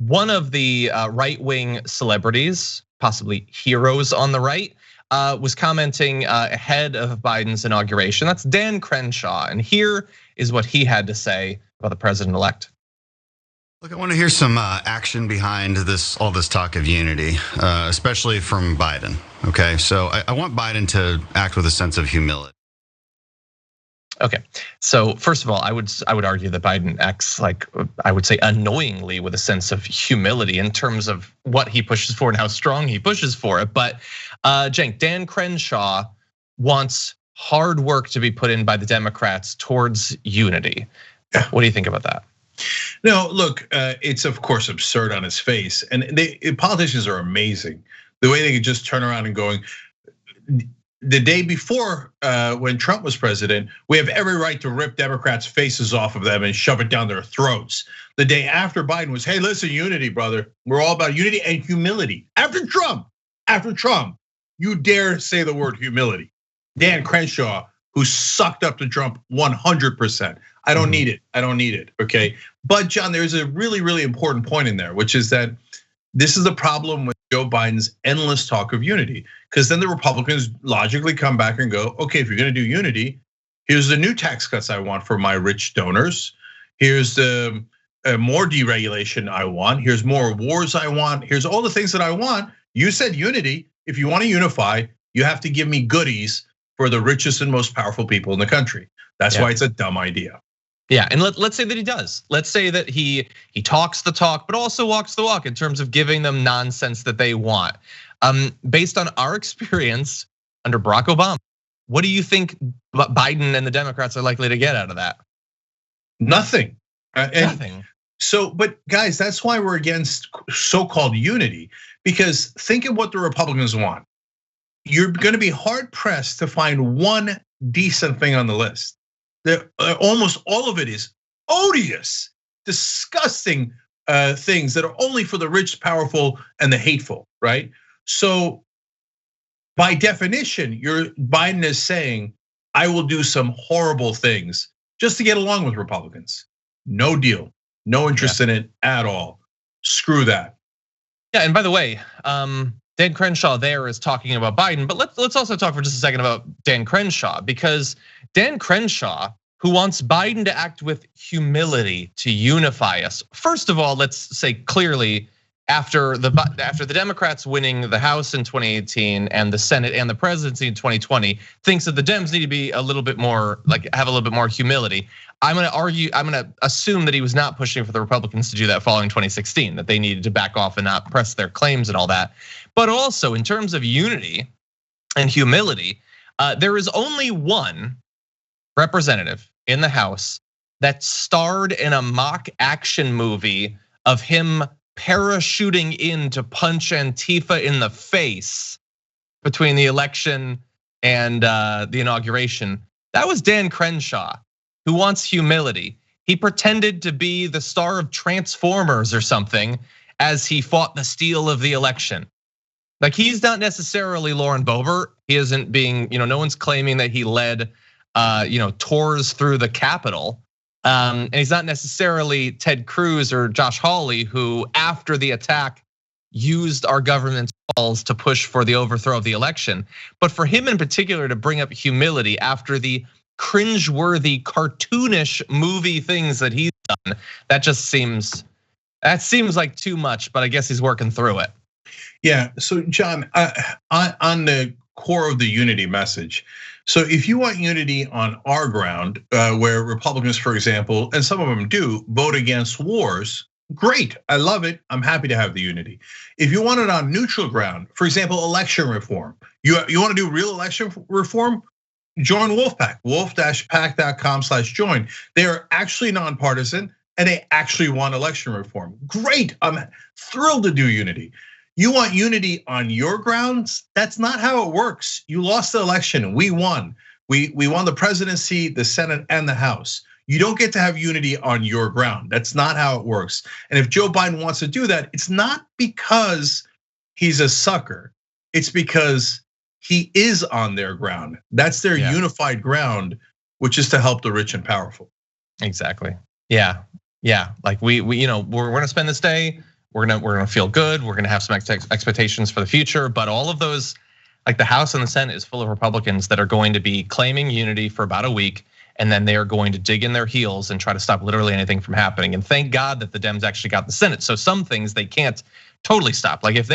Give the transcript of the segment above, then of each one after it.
one of the right-wing celebrities, possibly heroes on the right, was commenting ahead of Biden's inauguration. That's Dan Crenshaw, and here is what he had to say about the president-elect. Look, I want to hear some action behind all this talk of unity, especially from Biden. Okay, so I want Biden to act with a sense of humility. Okay, so first of all, I would argue that Biden acts like, I would say, annoyingly with a sense of humility in terms of what he pushes for and how strong he pushes for it. But Cenk, Dan Crenshaw wants hard work to be put in by the Democrats towards unity. What do you think about that? No, look, it's of course absurd on its face, and politicians are amazing. The way they could just turn around and going, the day before when Trump was president, we have every right to rip Democrats' faces off of them and shove it down their throats. The day after Biden was, hey, listen, unity, brother. We're all about unity and humility. After Trump, you dare say the word humility. Dan Crenshaw, who sucked up to Trump 100%. I don't need it, okay? But John, there's a really, really important point in there, which is that this is the problem with Joe Biden's endless talk of unity. Because then the Republicans logically come back and go, okay, if you're gonna do unity, here's the new tax cuts I want for my rich donors. Here's the more deregulation I want. Here's more wars I want. Here's all the things that I want. You said unity. If you wanna unify, you have to give me goodies for the richest and most powerful people in the country. That's why it's a dumb idea. Yeah, and let's say that he does. Let's say that he talks the talk, but also walks the walk in terms of giving them nonsense that they want. Based on our experience under Barack Obama, what do you think Biden and the Democrats are likely to get out of that? Nothing. Nothing. So, but guys, that's why we're against so-called unity, because think of what the Republicans want. You're gonna be hard pressed to find one decent thing on the list. Almost all of it is odious, disgusting things that are only for the rich, powerful, and the hateful, right? So by definition, Biden is saying, I will do some horrible things just to get along with Republicans. No deal, no interest in it at all. Screw that. Yeah, and by the way, Dan Crenshaw there is talking about Biden, but let's also talk for just a second about Dan Crenshaw, because Dan Crenshaw, who wants Biden to act with humility to unify us. First of all, let's say clearly, after the Democrats winning the House in 2018 and the Senate and the presidency in 2020, thinks that the Dems need to be a little bit more, like have a little bit more humility. I'm gonna assume that he was not pushing for the Republicans to do that following 2016, that they needed to back off and not press their claims and all that. But also in terms of unity and humility, there is only one representative in the House that starred in a mock action movie of him parachuting in to punch Antifa in the face between the election and the inauguration. That was Dan Crenshaw, who wants humility. He pretended to be the star of Transformers or something as he fought the steal of the election. Like, he's not necessarily Lauren Boebert. He isn't being, no one's claiming that he led tours through the Capitol. And he's not necessarily Ted Cruz or Josh Hawley, who after the attack used our government's calls to push for the overthrow of the election. But for him in particular to bring up humility after the cringeworthy, cartoonish movie things that he's done, that seems like too much, but I guess he's working through it. Yeah, so John, on the core of the unity message, so if you want unity on our ground, where Republicans, for example, and some of them do, vote against wars, great, I love it, I'm happy to have the unity. If you want it on neutral ground, for example, election reform, you want to do real election reform? Join Wolfpack, wolf-pack.com/join. They are actually nonpartisan and they actually want election reform. Great, I'm thrilled to do unity. You want unity on your grounds? That's not how it works. You lost the election, we won. We won the presidency, the Senate, and the House. You don't get to have unity on your ground. That's not how it works. And if Joe Biden wants to do that, it's not because he's a sucker. It's because he is on their ground. That's their unified ground, which is to help the rich and powerful. Exactly. Yeah. Like we're gonna spend this day we're gonna feel good. We're gonna have some expectations for the future. But all of those, like the House and the Senate, is full of Republicans that are going to be claiming unity for about a week, and then they are going to dig in their heels and try to stop literally anything from happening. And thank God that the Dems actually got the Senate. So some things they can't totally stop. Like if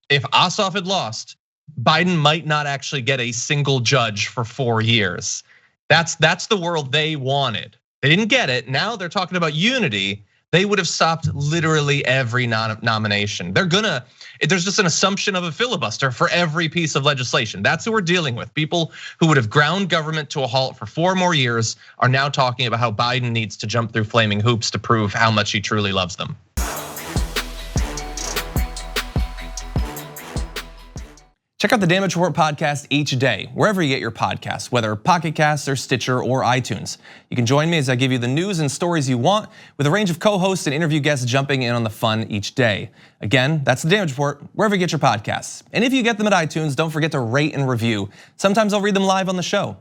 Ossoff had lost, Biden might not actually get a single judge for 4 years. That's the world they wanted. They didn't get it. Now they're talking about unity. They would have stopped literally every nomination. There's just an assumption of a filibuster for every piece of legislation. That's who we're dealing with. People who would have ground government to a halt for 4 more years are now talking about how Biden needs to jump through flaming hoops to prove how much he truly loves them. Check out the Damage Report podcast each day, wherever you get your podcasts, whether Pocket Casts or Stitcher or iTunes. You can join me as I give you the news and stories you want, with a range of co-hosts and interview guests jumping in on the fun each day. Again, that's the Damage Report, wherever you get your podcasts. And if you get them at iTunes, don't forget to rate and review. Sometimes I'll read them live on the show.